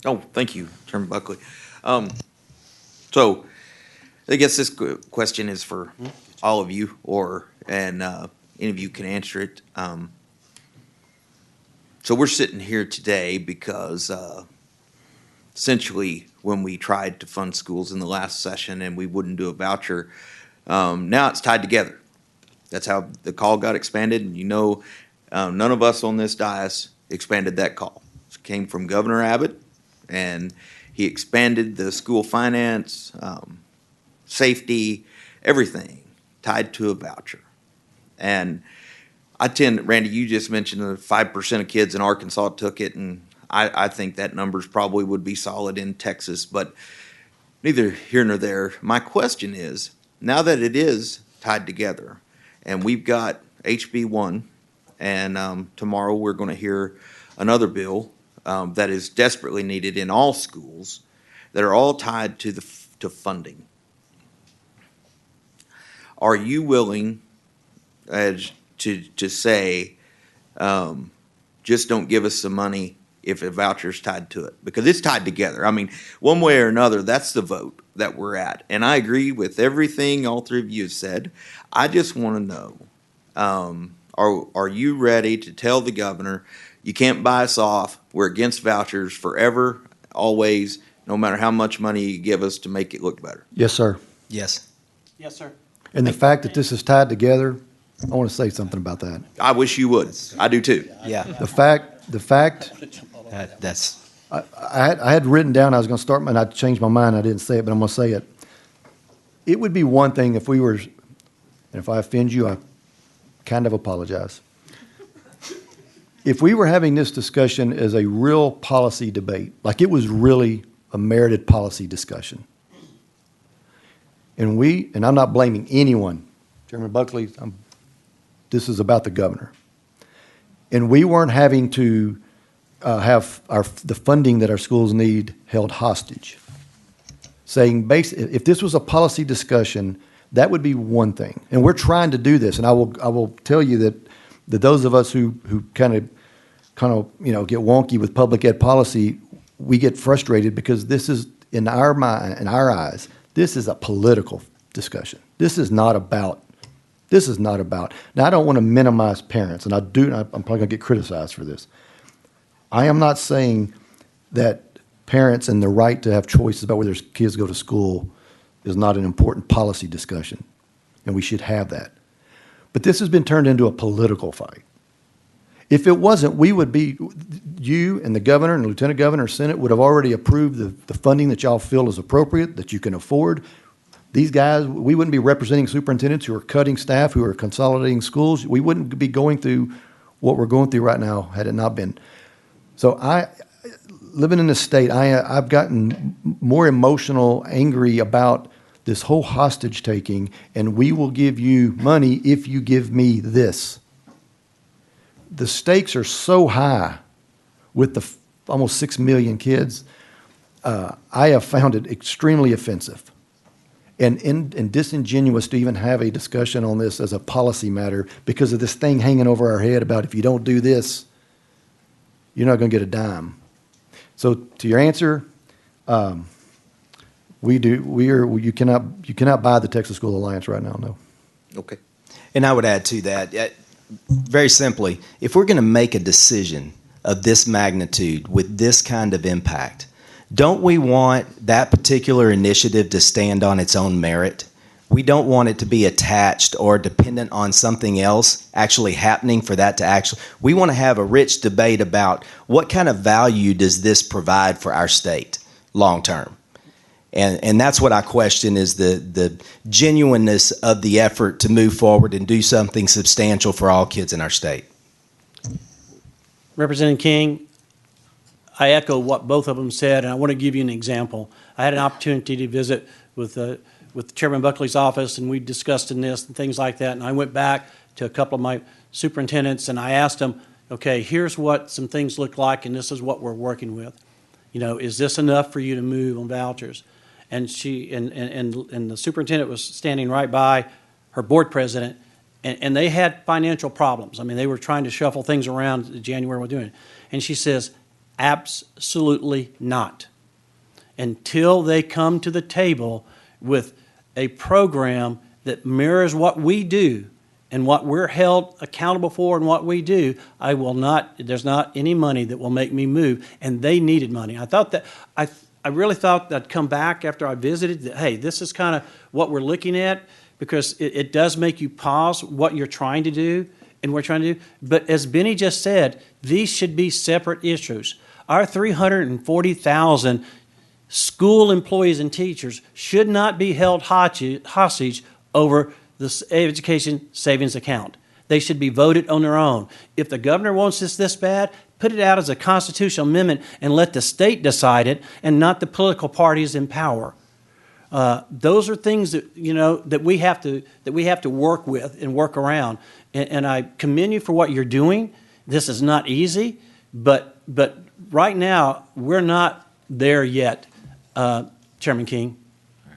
Oh, thank you, Chairman Buckley. So I guess this question is for all of you, and any of you can answer it. So we're sitting here today because essentially when we tried to fund schools in the last session and we wouldn't do a voucher, now it's tied together. That's how the call got expanded, and none of us on this dais expanded that call. It came from Governor Abbott, and he expanded the school finance, safety, everything tied to a voucher. And Randy, you just mentioned that 5% of kids in Arkansas took it, and I think that numbers probably would be solid in Texas, but neither here nor there. My question is, now that it is tied together, and we've got HB 1, and tomorrow we're going to hear another bill that is desperately needed in all schools that are all tied to funding. Are you willing to say, just don't give us the money if a voucher's tied to it? Because it's tied together. I mean, one way or another, that's the vote that we're at. And I agree with everything all three of you have said. I just want to know, are you ready to tell the governor, you can't buy us off, we're against vouchers forever, always, no matter how much money you give us to make it look better? Yes, sir. Yes. Yes, sir. And the fact that this is tied together, I want to say something about that. I wish you would. I do too. Yeah. The fact, That's I had written down, I was going to start, and I changed my mind, I didn't say it, but I'm going to say it. It would be one thing if we were, and if I offend you, I kind of apologize. If we were having this discussion as a real policy debate, like it was really a merited policy discussion, and I'm not blaming anyone, Chairman Buckley, this is about the governor, and we weren't having to have the funding that our schools need held hostage. Saying, if this was a policy discussion, that would be one thing. And we're trying to do this, and I will tell you that those of us who kind of get wonky with public ed policy, we get frustrated because this is in our mind, in our eyes, this is a political discussion. This is not about. Now, I don't want to minimize parents, and I'm probably going to get criticized for this. I am not saying that parents and the right to have choices about where their kids go to school is not an important policy discussion, and we should have that. But this has been turned into a political fight. If it wasn't, you and the governor and the lieutenant governor and Senate would have already approved the funding that y'all feel is appropriate, that you can afford. These guys, we wouldn't be representing superintendents who are cutting staff, who are consolidating schools. We wouldn't be going through what we're going through right now had it not been. So living in this state, I've gotten more emotional, angry about this whole hostage taking, and we will give you money if you give me this. The stakes are so high with the almost 6 million kids. I have found it extremely offensive and disingenuous to even have a discussion on this as a policy matter because of this thing hanging over our head about if you don't do this, you're not going to get a dime. So to your answer, you cannot buy the Texas School Alliance right now, no. Okay. And I would add to that, very simply, if we're going to make a decision of this magnitude with this kind of impact, don't we want that particular initiative to stand on its own merit? We don't want it to be attached or dependent on something else actually happening for that to actually. We want to have a rich debate about what kind of value does this provide for our state long term. And that's what I question is the genuineness of the effort to move forward and do something substantial for all kids in our state. Representative King, I echo what both of them said, and I want to give you an example. I had an opportunity to visit with Chairman Buckley's office, and we discussed in this and things like that, and I went back to a couple of my superintendents, and I asked them, okay, here's what some things look like, and this is what we're working with. Is this enough for you to move on vouchers? And and the superintendent was standing right by her board president, and they had financial problems. I mean, they were trying to shuffle things around in January when we were doing it. And she says, Absolutely not. Until they come to the table with a program that mirrors what we do and what we're held accountable for and what we do, I will not, there's not any money that will make me move. And they needed money. I really thought I'd come back after I visited that, hey, this is kind of what we're looking at, because it does make you pause what you're trying to do and we're trying to do. But as Benny just said, these should be separate issues. Our 340,000 school employees and teachers should not be held hostage over the education savings account. They should be voted on their own. If the governor wants this bad, put it out as a constitutional amendment and let the state decide it, and not the political parties in power. Those are things that that we have to work with and work around. And I commend you for what you're doing. This is not easy, but right now we're not there yet, Chairman King.